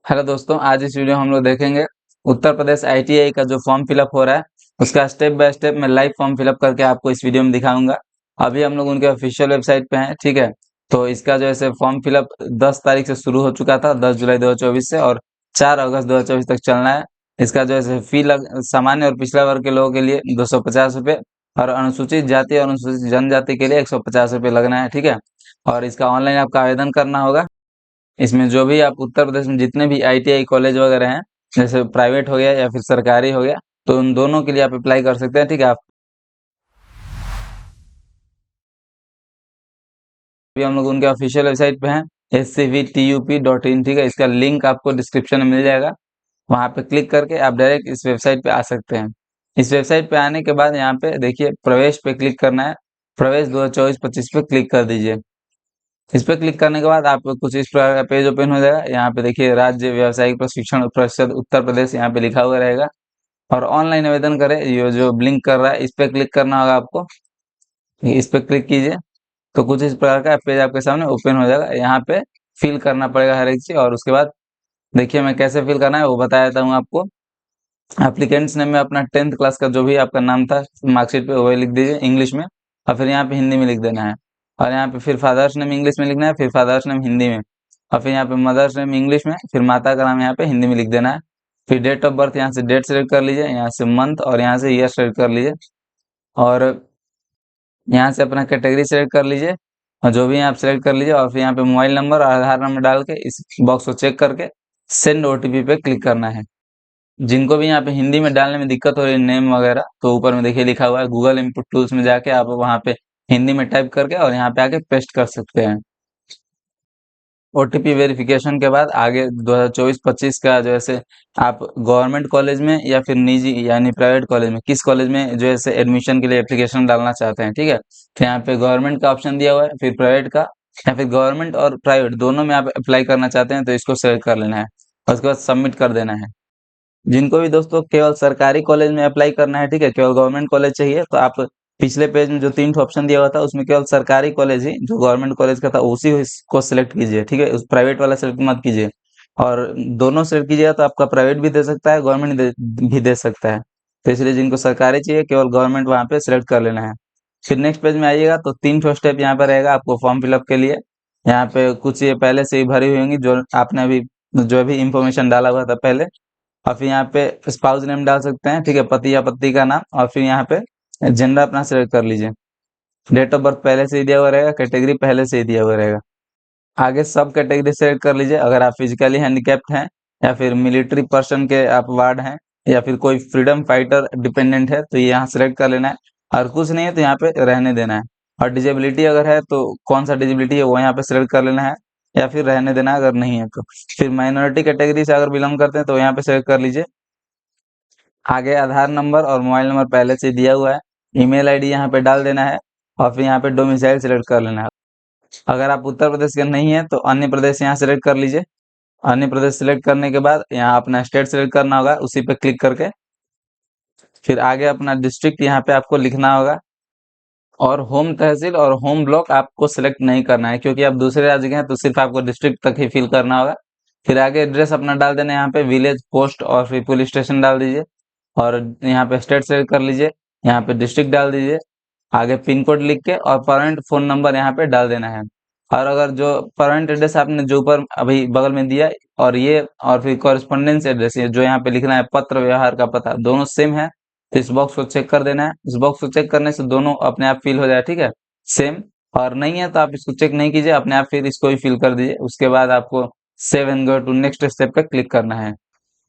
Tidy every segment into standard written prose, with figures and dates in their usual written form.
Hello दोस्तों, आज इस वीडियो में हम लोग देखेंगे उत्तर प्रदेश आईटीआई का जो फॉर्म फिलअप हो रहा है उसका स्टेप बाय स्टेप मैं लाइव फॉर्म फिलअप करके आपको इस वीडियो में दिखाऊंगा। अभी हम लोग उनके ऑफिशियल वेबसाइट पे हैं, ठीक है। तो इसका जो है फॉर्म फिलअप 10 तारीख से शुरू हो चुका था, 10 जुलाई 2024 से, और 4 अगस्त 2024 तक चलना है। इसका जो है फी सामान्य और पिछड़ा वर्ग के लोगों के लिए 250 रुपये, और अनुसूचित जाति और अनुसूचित जनजाति के लिए 150 रुपये लगना है, ठीक है। और इसका ऑनलाइन आपका आवेदन करना होगा। इसमें जो भी आप उत्तर प्रदेश में जितने भी आईटीआई कॉलेज वगैरह हैं, जैसे प्राइवेट हो गया या फिर सरकारी हो गया, तो उन दोनों के लिए आप अप्लाई कर सकते हैं, ठीक है। आप अभी हम लोग उनके ऑफिशियल वेबसाइट पे हैं, scvtup.in, ठीक है। इसका लिंक आपको डिस्क्रिप्शन में मिल जाएगा, वहाँ पे क्लिक करके आप डायरेक्ट इस वेबसाइट पे आ सकते हैं। इस वेबसाइट पे आने के बाद यहाँ पे देखिए प्रवेश पे क्लिक करना है। प्रवेश 2024-25 पे क्लिक कर दीजिए। इस पे क्लिक करने के बाद आपको कुछ इस प्रकार का पेज ओपन हो जाएगा। यहाँ पे देखिए राज्य व्यावसायिक प्रशिक्षण परिषद उत्तर प्रदेश यहाँ पे लिखा हुआ रहेगा, और ऑनलाइन आवेदन करें ये जो ब्लिंक कर रहा है इस पे क्लिक करना होगा आपको। इस पे क्लिक कीजिए तो कुछ इस प्रकार का पेज आपके सामने ओपन हो जाएगा। यहाँ पे फिल करना पड़ेगा हर एक चीज, और उसके बाद देखिए मैं कैसे फिल करना है वो बता देता हूँ आपको। एप्लीकेंट्स नेम में अपना 10th क्लास का जो भी आपका नाम था मार्कशीट पे वही लिख दीजिए इंग्लिश में, और फिर यहाँ पे हिंदी में लिख देना है। और यहाँ पे फिर फादर्स नेम इंग्लिश में लिखना है, फिर फादर्स नेम हिंदी में, और फिर यहाँ पे मदर्स नेम इंग्लिश में, फिर माता का नाम यहाँ पे हिंदी में लिख देना है। फिर डेट ऑफ बर्थ यहाँ से डेट सेलेक्ट कर लीजिए, यहाँ से मंथ, और यहाँ से ईयर सेलेक्ट कर लीजिए, और यहाँ से अपना कैटेगरी सेलेक्ट कर लीजिए, और जो भी आप सेलेक्ट कर लीजिए, और फिर यहाँ पे मोबाइल नंबर और आधार नंबर डाल के इस बॉक्स को चेक करके सेंड ओटीपी पे क्लिक करना है। जिनको भी यहाँ पे हिंदी में डालने में दिक्कत हो रही है नेम वगैरह, तो ऊपर में देखिए लिखा हुआ है गूगल इनपुट टूल्स में जाके आप वहाँ पे हिंदी में टाइप करके और यहाँ पे आके पेस्ट कर सकते हैं। ओटीपी वेरिफिकेशन के बाद आगे 2024-25 का जो है आप गवर्नमेंट कॉलेज में या फिर निजी यानी प्राइवेट कॉलेज में, किस कॉलेज में जो है एडमिशन के लिए एप्लीकेशन डालना चाहते हैं, ठीक है। तो यहाँ पे गवर्नमेंट का ऑप्शन दिया हुआ है, फिर प्राइवेट का, या फिर गवर्नमेंट और प्राइवेट दोनों में आप अप्लाई करना चाहते हैं तो इसको सेलेक्ट कर लेना है, और उसके बाद सबमिट कर देना है। जिनको भी दोस्तों केवल सरकारी कॉलेज में अप्लाई करना है, ठीक है, केवल गवर्नमेंट कॉलेज चाहिए, तो आप पिछले पेज में जो 3 ऑप्शन दिया हुआ था उसमें केवल सरकारी कॉलेज ही जो गवर्नमेंट कॉलेज का था उसी को सिलेक्ट कीजिए, ठीक है। उस प्राइवेट वाला सिलेक्ट मत कीजिए, और दोनों सिलेक्ट कीजिएगा तो आपका प्राइवेट भी दे सकता है, गवर्नमेंट भी दे सकता है। तो इसलिए जिनको सरकारी चाहिए केवल गवर्नमेंट वहाँ पे सिलेक्ट कर लेना है। फिर नेक्स्ट पेज में आइएगा तो 3 स्टेप यहाँ पर रहेगा आपको फॉर्म फिलअप के लिए। यहाँ पे कुछ ये पहले से ही भरी हुई होंगी जो आपने अभी जो भी इंफॉर्मेशन डाला हुआ था पहले, और फिर यहाँ पे स्पाउस नेम डाल सकते हैं, ठीक है, पति या पत्नी का नाम, और फिर यहाँ पे जेंडर अपना सिलेक्ट कर लीजिए। डेट ऑफ बर्थ पहले से ही दिया हुआ रहेगा, कैटेगरी पहले से ही दिया हुआ रहेगा। आगे सब कैटेगरी सेलेक्ट कर लीजिए। अगर आप फिजिकली हैंडीकैप्ड हैं, या फिर मिलिट्री पर्सन के आप वार्ड हैं, या फिर कोई फ्रीडम फाइटर डिपेंडेंट है तो ये यहाँ सेलेक्ट कर लेना है, और कुछ नहीं है तो यहाँ पे रहने देना है। और डिजेबिलिटी अगर है तो कौन सा डिजेबिलिटी है वो यहाँ पे सेलेक्ट कर लेना है, या फिर रहने देना है अगर नहीं है तो। फिर माइनॉरिटी कैटेगरी से अगर बिलोंग करते हैं तो यहाँ पे सेलेक्ट कर लीजिए। आगे आधार नंबर और मोबाइल नंबर पहले से दिया हुआ है, ईमेल आईडी यहाँ पे डाल देना है, और फिर यहाँ पे डोमिसाइल सेलेक्ट कर लेना है। अगर आप उत्तर प्रदेश के नहीं है तो अन्य प्रदेश यहाँ सेलेक्ट कर लीजिए। अन्य प्रदेश सेलेक्ट करने के बाद यहाँ अपना स्टेट सेलेक्ट करना होगा, उसी पे क्लिक करके फिर आगे अपना डिस्ट्रिक्ट यहाँ पे आपको लिखना होगा, और होम तहसील और होम ब्लॉक आपको सिलेक्ट नहीं करना है क्योंकि आप दूसरे राज्य के हैं, तो सिर्फ आपको डिस्ट्रिक्ट तक ही फिल करना होगा। फिर आगे एड्रेस अपना डाल देना है, यहाँ पे विलेज, पोस्ट और फिर पुलिस स्टेशन डाल दीजिए, और यहाँ पे स्टेट सेलेक्ट कर लीजिए, यहाँ पे डिस्ट्रिक्ट डाल दीजिए, आगे पिन कोड लिख के और परमानेंट फोन नंबर यहाँ पे डाल देना है। और अगर जो परमानेंट एड्रेस आपने जो ऊपर अभी बगल में दिया, और ये और फिर कॉरेस्पॉन्डेंस एड्रेस ये जो यहाँ पे लिखना है पत्र व्यवहार का पता दोनों सेम है, तो इस बॉक्स को चेक कर देना है। इस बॉक्स को चेक करने से दोनों अपने आप फिल हो जाए, ठीक है, सेम। और नहीं है तो आप इसको चेक नहीं कीजिए, अपने आप फिर इसको ही फिल कर दीजिए। उसके बाद आपको save and go to next step पे क्लिक करना है।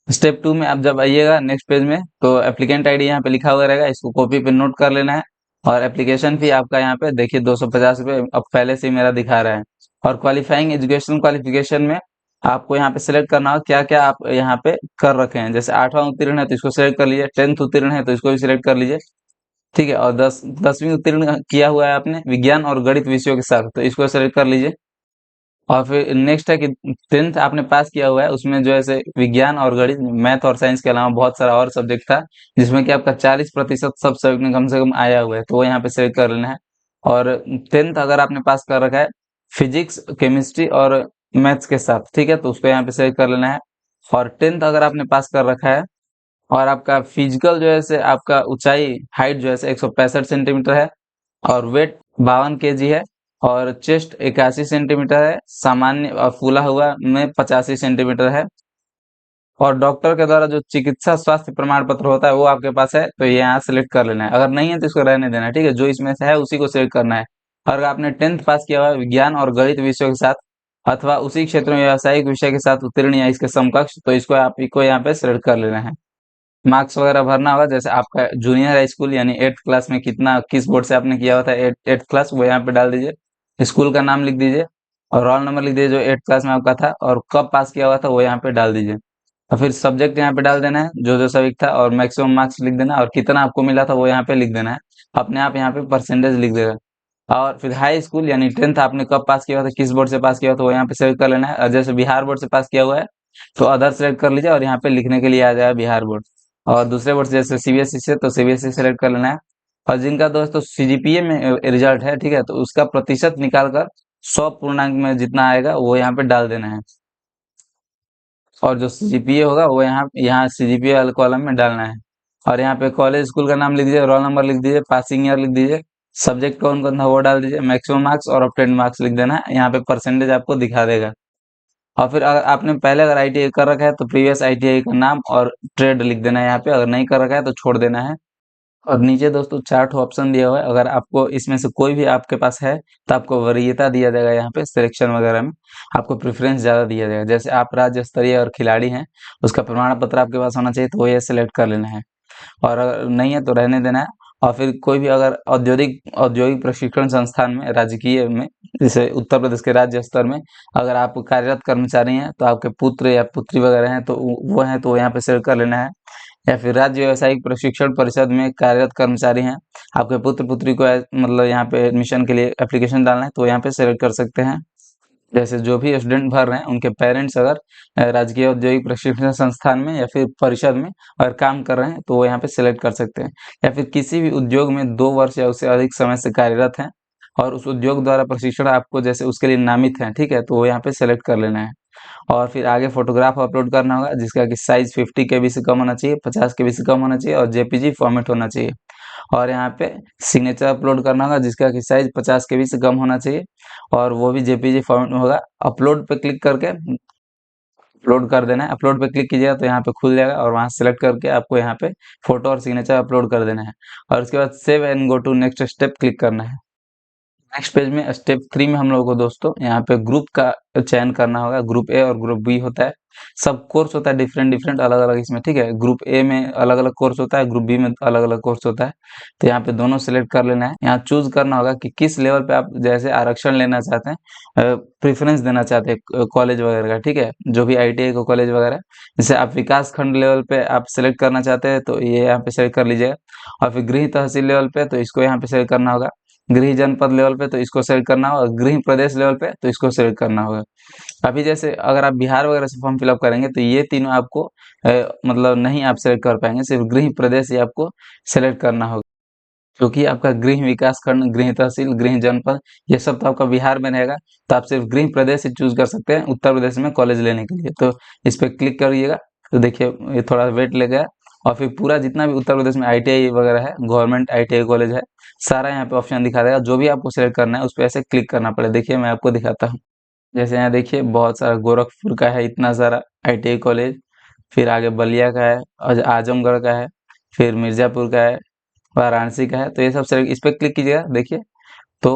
स्टेप 2 में आप जब आइएगा नेक्स्ट पेज में तो एप्लीकेंट आईडी यहाँ पे लिखा हुआ रहेगा, इसको कॉपी पे नोट कर लेना है। और एप्लीकेशन फी आपका यहाँ पे देखिए 250 रुपये अब पहले से ही मेरा दिखा रहा है। और क्वालिफाइंग एजुकेशन क्वालिफिकेशन में आपको यहाँ पे सिलेक्ट करना होगा क्या क्या आप यहाँ पे कर रखे हैं। जैसे 8वां उत्तीर्ण है तो इसको सिलेक्ट कर लीजिए, 10th उत्तीर्ण है तो इसको भी सिलेक्ट कर लीजिए, ठीक है। और 10वीं उत्तीर्ण किया हुआ है आपने विज्ञान और गणित विषयों के साथ तो इसको सेलेक्ट कर लीजिए। और फिर नेक्स्ट है कि 10th आपने पास किया हुआ है, उसमें जो है विज्ञान और गणित, मैथ और साइंस के अलावा बहुत सारा और सब्जेक्ट था जिसमें कि आपका 40% सब सब्जेक्ट में कम से कम आया हुआ है, तो वो यहाँ पे सेलेक्ट कर लेना है। और 10th अगर आपने पास कर रखा है फिजिक्स, केमिस्ट्री और मैथ्स के साथ, ठीक है, तो उसको यहाँ पे सेलेक्ट कर लेना है। और 10th अगर आपने पास कर रखा है और आपका फिजिकल जो है से आपका ऊंचाई हाइट जो है से 165 सेंटीमीटर है और वेट 52 kg है और चेस्ट 81 सेंटीमीटर है, सामान्य और फूला हुआ में 85 सेंटीमीटर है और डॉक्टर के द्वारा जो चिकित्सा स्वास्थ्य प्रमाण पत्र होता है वो आपके पास है, तो ये यहाँ सेलेक्ट कर लेना है। अगर नहीं है तो इसको रहने देना है, ठीक है। जो इसमें से है उसी को सेलेक्ट करना है। और अगर आपने 10th पास किया हुआ है विज्ञान और गणित विषयों के साथ अथवा उसी क्षेत्र में व्यावसायिक विषय के साथ उत्तीर्ण या इसके समकक्ष, तो इसको आप को यहाँ पे सेलेक्ट कर लेना है। मार्क्स वगैरह भरना होगा, जैसे आपका जूनियर हाई स्कूल यानी 8th क्लास में कितना किस बोर्ड से आपने किया हुआ था 8th क्लास, वो यहाँ पे डाल दीजिए। स्कूल का नाम लिख दीजिए और रोल नंबर लिख दीजिए जो 8th क्लास में आपका था और कब पास किया हुआ था वो यहाँ पे डाल दीजिए। और फिर सब्जेक्ट यहाँ पे डाल देना है जो जो सब्जेक्ट था और मैक्सिमम मार्क्स लिख देना और कितना आपको मिला था वो यहाँ पे लिख देना है। अपने आप यहाँ पे परसेंटेज लिख देगा। और फिर हाई स्कूल यानी 10th आपने कब पास किया हुआ था, किस बोर्ड से पास किया हुआ था वो यहाँ पे सेलेक्ट कर लेना है। और जैसे बिहार बोर्ड से पास किया हुआ है तो अदर सेलेक्ट कर लीजिए और यहाँ पे लिखने के लिए आ जाएगा बिहार बोर्ड। और दूसरे बोर्ड से जैसे सीबीएसई से तो सीबीएसई सेलेक्ट कर लेना है। और जिनका दोस्तों सीजीपीए में रिजल्ट है, ठीक है, तो उसका प्रतिशत निकाल कर 100 पूर्णांक में जितना आएगा वो यहाँ पे डाल देना है। और जो सीजीपीए होगा वो यहाँ यहाँ सीजीपीए वाले कॉलम में डालना है। और यहाँ पे कॉलेज स्कूल का नाम लिख दीजिए, रोल नंबर लिख दीजिए, पासिंग ईयर लिख दीजिए, सब्जेक्ट कौन कौन था वो डाल दीजिए, मैक्सिमम मार्क्स और ऑब्टेन्ड मार्क्स लिख देना है। यहाँ पे परसेंटेज आपको दिखा देगा। और फिर अगर आपने पहले अगर आईटीआई कर रखा है तो प्रीवियस आईटीआई का नाम और ट्रेड लिख देना है यहाँ पे, अगर नहीं कर रखा है तो छोड़ देना है। और नीचे दोस्तों 4 ऑप्शन दिया हुआ है, अगर आपको इसमें से कोई भी आपके पास है तो आपको वरीयता दिया जाएगा। यहाँ पे सिलेक्शन वगैरह में आपको प्रेफरेंस ज़्यादा दिया जाएगा। जैसे आप राज्य स्तरीय और खिलाड़ी हैं, उसका प्रमाण पत्र आपके पास होना चाहिए, तो वो ये सिलेक्ट कर लेना है। और अगर नहीं है तो रहने देना है। और फिर कोई भी अगर औद्योगिक औद्योगिक प्रशिक्षण संस्थान में राजकीय में, जैसे उत्तर प्रदेश के राज्य स्तर में अगर आप कार्यरत कर्मचारी हैं तो आपके पुत्र या पुत्री वगैरह हैं तो वो हैं तो यहाँ पे सेलेक्ट कर लेना है। या फिर राज्य व्यावसायिक प्रशिक्षण परिषद में कार्यरत कर्मचारी हैं, आपके पुत्र पुत्री को मतलब यहाँ पे एडमिशन के लिए एप्लीकेशन डालना है तो यहाँ पे सेलेक्ट कर सकते हैं। जैसे जो भी स्टूडेंट भर रहे हैं उनके पेरेंट्स अगर राजकीय औद्योगिक प्रशिक्षण संस्थान में या फिर परिषद में अगर काम कर रहे हैं तो वो यहाँ पे सेलेक्ट कर सकते हैं। या फिर किसी भी उद्योग में 2 वर्ष या उससे अधिक समय से कार्यरत हैं और उस उद्योग द्वारा प्रशिक्षण आपको जैसे उसके लिए नामित है, ठीक है, तो वो यहाँ पे सेलेक्ट कर लेना है। और फिर आगे फोटोग्राफ अपलोड करना होगा जिसका कि साइज 50 KB से कम होना चाहिए, 50 KB से कम होना चाहिए और जेपीजी फॉर्मेट होना चाहिए। और यहाँ पे सिग्नेचर अपलोड करना होगा जिसका कि साइज 50 KB से कम होना चाहिए और वो भी जेपीजी फॉर्मेट में होगा। अपलोड पे क्लिक करके अपलोड कर देना है। अपलोड पे क्लिक कीजिएगा तो यहाँ पे खुल जाएगा और वहाँ सेलेक्ट करके आपको यहाँ पे फोटो और सिग्नेचर अपलोड कर देना है। और उसके बाद save and go to next step click करना है। नेक्स्ट पेज में स्टेप 3 में हम लोगों को दोस्तों यहाँ पे ग्रुप का चयन करना होगा। ग्रुप ए और ग्रुप बी होता है, सब कोर्स होता है डिफरेंट डिफरेंट अलग अलग इसमें, ठीक है। ग्रुप ए में अलग अलग कोर्स होता है, ग्रुप बी में अलग अलग कोर्स होता है। तो यहाँ पे दोनों सेलेक्ट कर लेना है। यहाँ चूज करना होगा कि किस लेवल पे आप जैसे आरक्षण लेना चाहते हैं, प्रेफरेंस देना चाहते हैं कॉलेज वगैरह का, ठीक है, जो भी आईटीआई को कॉलेज वगैरह। जैसे आप विकास खंड लेवल पे आप सेलेक्ट करना चाहते हैं तो ये यहाँ पे सेलेक्ट कर लीजिएगा। और फिर गृह तहसील लेवल पे तो इसको यहाँ पे सेलेक्ट करना होगा। गृह जनपद लेवल पे तो इसको सेलेक्ट करना होगा। गृह प्रदेश लेवल पे तो इसको सेलेक्ट करना होगा। अभी जैसे अगर आप बिहार वगैरह से फॉर्म फिलअप करेंगे तो ये तीनों आपको मतलब नहीं आप सेलेक्ट कर पाएंगे, सिर्फ गृह प्रदेश ही आपको सेलेक्ट करना होगा। क्योंकि आपका गृह विकास खंड, गृह तहसील, गृह जनपद ये सब तो आपका बिहार में रहेगा, तो आप सिर्फ गृह प्रदेश ही चूज कर सकते हैं उत्तर प्रदेश में कॉलेज लेने के लिए। तो इस पर क्लिक करिएगा तो देखिए ये थोड़ा वेट लेगा। और फिर पूरा जितना भी उत्तर प्रदेश में आईटीआई वगैरह है, गवर्नमेंट आईटीआई कॉलेज है, सारा यहाँ पे ऑप्शन दिखा देगा। जो भी आपको सेलेक्ट करना है उस पर ऐसे क्लिक करना पड़ेगा। देखिए मैं आपको दिखाता हूँ। जैसे यहाँ देखिए बहुत सारा गोरखपुर का है, इतना सारा आईटीआई कॉलेज, फिर आगे बलिया का है और आजमगढ़ का है, फिर मिर्जापुर का है, वाराणसी का है। तो ये सब सेलेक्ट, इस पे क्लिक कीजिएगा देखिए। तो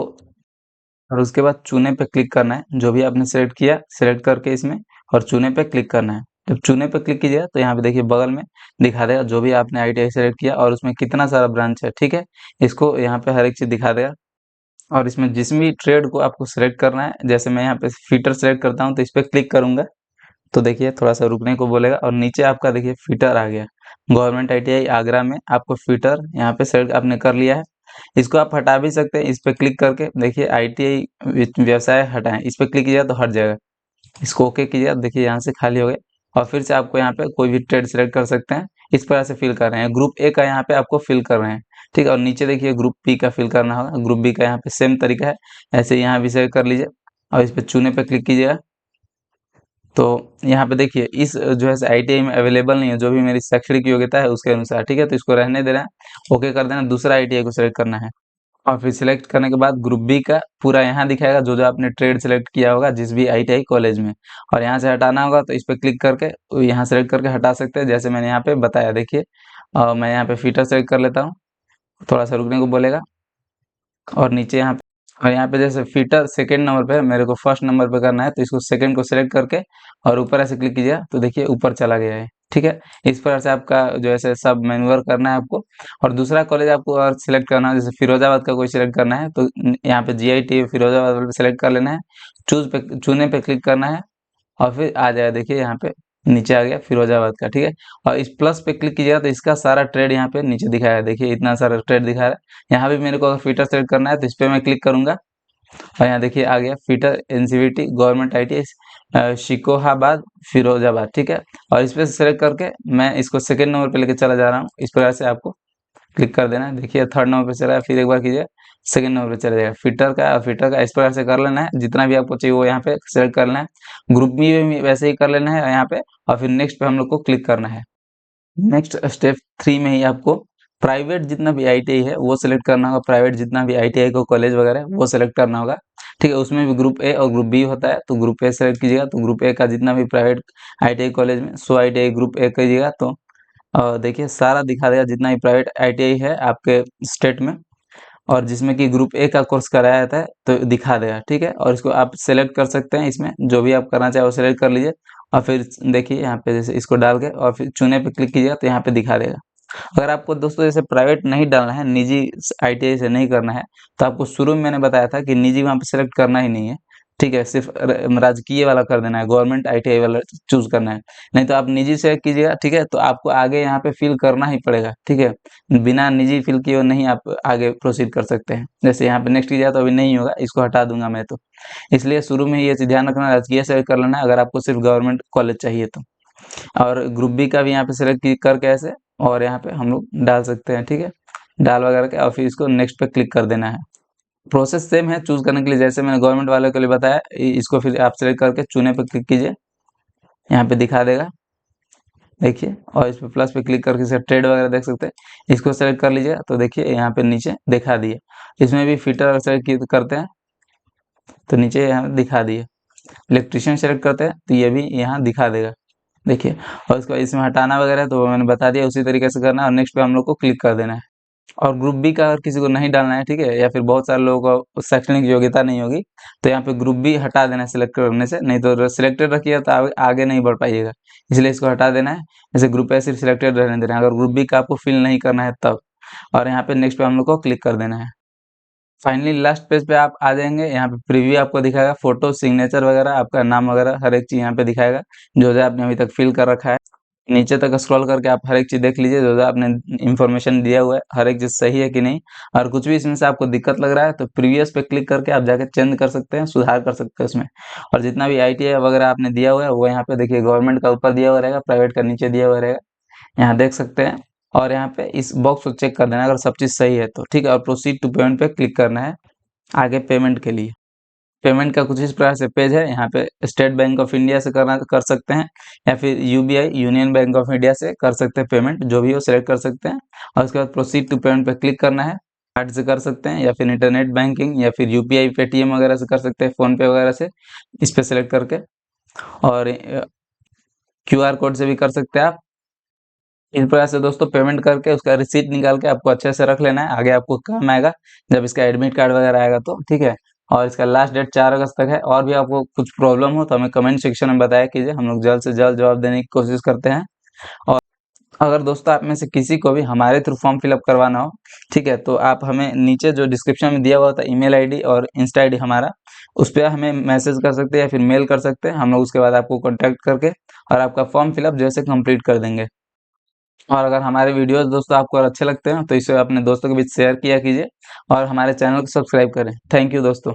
और उसके बाद चुने पे क्लिक करना है, जो भी आपने सेलेक्ट किया सेलेक्ट करके इसमें और चुने पे क्लिक करना है। जब चुने पे क्लिक कीजिएगा तो यहाँ पे देखिए बगल में दिखा देगा जो भी आपने आईटीआई सेलेक्ट किया और उसमें कितना सारा ब्रांच है, ठीक है। इसको यहाँ पे हर एक चीज दिखा देगा। और इसमें जिस भी ट्रेड को आपको सेलेक्ट करना है, जैसे मैं यहाँ पे फिटर सेलेक्ट करता हूँ तो इस पे क्लिक करूंगा तो देखिए थोड़ा सा रुकने को बोलेगा और नीचे आपका देखिए फिटर आ गया। गवर्नमेंट आईटीआई आगरा में आपको फिटर यहाँ पे सेलेक्ट आपने कर लिया है। इसको आप हटा भी सकते हैं, इस पे क्लिक करके देखिए आईटीआई व्यवसाय हटाएं, इस पे क्लिक कीजिएगा तो हट जाएगा। इसको ओके कीजिए, देखिए यहाँ से खाली हो गए। और फिर से आपको यहाँ पे कोई भी ट्रेड सेलेक्ट कर सकते हैं। इस तरह से फिल कर रहे हैं। ग्रुप ए का यहाँ पे आपको फिल कर रहे हैं, ठीक है। और नीचे देखिए ग्रुप बी का फिल करना होगा। ग्रुप बी का यहाँ पे सेम तरीका है, ऐसे यहाँ भी सेलेक्ट कर लीजिए और इस पे चुने पे क्लिक कीजिएगा। तो यहाँ पे देखिए इस जो है आईटीआई में अवेलेबल नहीं है, जो भी मेरी शैक्षणिक योग्यता है उसके अनुसार, ठीक है। तो इसको रहने देना है, ओके कर देना, दूसरा आईटीआई को सिलेक्ट करना है। और फिर सिलेक्ट करने के बाद ग्रुप बी का पूरा यहाँ दिखाएगा, जो जो आपने ट्रेड सिलेक्ट किया होगा जिस भी आईटीआई कॉलेज में, और यहाँ से हटाना होगा तो इस पर क्लिक करके यहाँ सेलेक्ट करके हटा सकते हैं, जैसे मैंने यहाँ पे बताया। देखिए मैं यहाँ पे फीटर सेलेक्ट कर लेता हूँ, थोड़ा सा रुकने को बोलेगा, और नीचे यहाँ पे, और यहाँ पे जैसे फीटर सेकंड नंबर पे है, मेरे को फर्स्ट नंबर पे करना है, तो इसको सेकंड को सिलेक्ट करके और ऊपर ऐसे क्लिक कीजिए तो देखिए ऊपर चला गया है, ठीक है। इस प्रकार से आपका जो है सब मैन्यूअर करना है आपको। और दूसरा कॉलेज आपको और सिलेक्ट करना है, जैसे फिरोजाबाद का कोई सिलेक्ट करना है तो यहाँ पे जीआईटी फिरोजाबाद वाले पे सिलेक्ट कर लेना है, चूने पे क्लिक करना है, और फिर आ जाएगा देखिए यहाँ पे नीचे आ गया फिरोजाबाद का, ठीक है। और इस प्लस पे क्लिक कीजिएगा तो इसका सारा ट्रेड यहाँ पे नीचे दिखाया है, देखिए इतना सारा ट्रेड दिखा रहा है। यहाँ भी मेरे को अगर फीटर सेलेक्ट करना है तो इस पे मैं क्लिक करूंगा, और यहाँ देखिए आ गया fitter NCVT government ITI Shikohabad Firozabad, ठीक है। और इस पे सेलेक्ट करके मैं इसको सेकंड नंबर पे लेके चला जा रहा हूँ। इस प्रकार से आपको क्लिक कर देना है, देखिए थर्ड नंबर पे चला है, फिर एक बार कीजिए सेकंड नंबर पे चला जाएगा फिटर का इस प्रकार से कर लेना है, जितना भी आपको चाहिए वो यहाँ पे सेलेक्ट कर लेना है। ग्रुप बी में भी वैसे ही कर लेना है यहाँ पे, और फिर नेक्स्ट पे हम लोग को क्लिक करना है। नेक्स्ट स्टेप 3 में ही आपको प्राइवेट जितना भी आईटीआई है वो सिलेक्ट करना होगा, प्राइवेट जितना भी आईटीआई को कॉलेज वगैरह है वो सिलेक्ट करना होगा, ठीक है। उसमें भी ग्रुप ए और ग्रुप बी होता है, तो ग्रुप ए सेलेक्ट कीजिएगा, तो ग्रुप ए का जितना भी प्राइवेट आईटीआई कॉलेज में सो आईटीआई ग्रुप ए कीजिएगा तो देखिए सारा दिखा देगा जितना भी प्राइवेट आईटीआई है आपके स्टेट में, और जिसमें कि ग्रुप ए का कोर्स कराया जाता है तो दिखा देगा, ठीक है। और इसको आप सेलेक्ट कर सकते हैं, इसमें जो भी आप करना चाहे वो सेलेक्ट कर लीजिए, और फिर देखिए यहाँ पे जैसे इसको डाल के और फिर चुने पे क्लिक कीजिएगा तो यहाँ पे दिखा देगा। अगर आपको दोस्तों जैसे प्राइवेट नहीं डालना है, निजी आईटीआई से नहीं करना है, तो आपको शुरू में मैंने बताया था कि निजी वहाँ पे सेलेक्ट करना ही नहीं है, ठीक है। सिर्फ राजकीय वाला कर देना है, गवर्नमेंट आईटीआई वाला चूज करना है। नहीं तो आप निजी सेलेक्ट कीजिएगा, ठीक है। तो आपको आगे यहाँ पे फिल करना ही पड़ेगा, ठीक है। बिना निजी फिल किए नहीं आप आगे प्रोसीड कर सकते हैं। जैसे यहाँ पे नेक्स्ट कीजिएगा तो अभी नहीं होगा, इसको हटा दूंगा मैं तो। इसलिए शुरू में ही ये चीज ध्यान रखना, राजकीय सेलेक्ट कर लेना है अगर आपको सिर्फ गवर्नमेंट कॉलेज चाहिए तो। और ग्रुप बी का भी यहाँ पे सिलेक्ट करके ऐसे, और यहाँ पे हम लोग डाल सकते हैं, ठीक है। डाल वगैरह के और फिर इसको नेक्स्ट पे क्लिक कर देना है। प्रोसेस सेम है चूज करने के लिए, जैसे मैंने गवर्नमेंट वाले के लिए बताया। इसको फिर आप सिलेक्ट करके चुने पे क्लिक कीजिए, यहाँ पे दिखा देगा देखिए, और इस पे प्लस पे क्लिक करके इसे ट्रेड वगैरह देख सकते हैं। इसको सेलेक्ट कर लीजिए तो देखिए यहाँ पे नीचे दिखा दिए। इसमें भी फिटर सेलेक्ट करते हैं तो नीचे यहाँ दिखा दिए। इलेक्ट्रिशियन सेलेक्ट करते हैं तो ये भी यहाँ दिखा देगा देखिए। और इसको इसमें हटाना वगैरह है तो मैंने बता दिया, उसी तरीके से करना है, और नेक्स्ट पे हम लोग को क्लिक कर देना है। और ग्रुप बी का अगर किसी को नहीं डालना है, ठीक है, या फिर बहुत सारे लोगों को शैक्षणिक योग्यता नहीं होगी, तो यहाँ पे ग्रुप बी हटा देना है सिलेक्ट करने से, नहीं तो सिलेक्टेड रखिएगा तो आगे नहीं बढ़ पाइएगा, इसलिए इसको हटा देना है। जैसे ग्रुप ए सिर्फ सिलेक्टेड रहने देना है, अगर ग्रुप बी का आपको फिल नहीं करना है तब। और यहाँ पे नेक्स्ट पे हम लोग को क्लिक कर देना है। फाइनली लास्ट पेज पे आप आ जाएंगे, यहाँ पे प्रीव्यू आपको दिखाएगा, फोटो सिग्नेचर वगैरह आपका नाम वगैरह हर एक चीज यहाँ पे दिखाएगा, जो जो आपने अभी तक फिल कर रखा है। नीचे तक स्क्रॉल करके आप हर एक चीज देख लीजिए, जो जो आपने इन्फॉर्मेशन दिया हुआ है हर एक चीज सही है कि नहीं। और कुछ भी इसमें से आपको दिक्कत लग रहा है तो प्रीवियस पे क्लिक करके आप जाके चेंज कर सकते हैं, सुधार कर सकते हैं उसमें। और जितना भी आईटीआई वगैरह आपने दिया हुआ है वो यहाँ पे देखिए, गवर्नमेंट का ऊपर दिया हुआ रहेगा, प्राइवेट का नीचे दिया हुआ रहेगा, यहाँ देख सकते हैं। और यहाँ पे इस बॉक्स को चेक कर देना है, अगर सब चीज सही है तो ठीक है। और प्रोसीड टू पेमेंट पे क्लिक करना है आगे पेमेंट के लिए। पेमेंट का कुछ इस प्रकार से पेज है, यहाँ पे स्टेट बैंक ऑफ इंडिया से कर सकते हैं, या फिर UBI union bank of India से कर सकते हैं पेमेंट, जो भी हो सिलेक्ट कर सकते हैं। और उसके बाद प्रोसीड टू पेमेंट पे क्लिक करना है। कार्ड से कर सकते हैं, या फिर इंटरनेट बैंकिंग, या फिर यूपीआई पेटीएम वगैरह से कर सकते हैं, फोन पे वगैरह से, इस पे सिलेक्ट करके। और क्यूआर कोड से भी कर सकते हैं आप। इस प्रकार से दोस्तों पेमेंट करके उसका रिसीट निकाल के आपको अच्छे से रख लेना है, आगे आपको काम आएगा जब इसका एडमिट कार्ड वगैरह आएगा तो, ठीक है। और इसका लास्ट डेट 4 अगस्त तक है। और भी आपको कुछ प्रॉब्लम हो तो हमें कमेंट सेक्शन में बताया कीजिए, हम लोग जल्द से जल्द जवाब देने की कोशिश करते हैं। और अगर दोस्तों आप में से किसी को भी हमारे थ्रू फॉर्म फिलअप करवाना हो, ठीक है, तो आप हमें नीचे जो डिस्क्रिप्शन में दिया हुआ था ईमेल आईडी और इंस्टा आईडी हमारा, उस पर हमें मैसेज कर सकते हैं या फिर मेल कर सकते हैं, हम लोग उसके बाद आपको कॉन्टैक्ट करके और आपका फॉर्म फिलअप जैसे कंप्लीट कर देंगे। और अगर हमारे वीडियोस दोस्तों आपको अच्छे लगते हैं तो इसे अपने दोस्तों के बीच शेयर किया कीजिए, और हमारे चैनल को सब्सक्राइब करें। थैंक यू दोस्तों।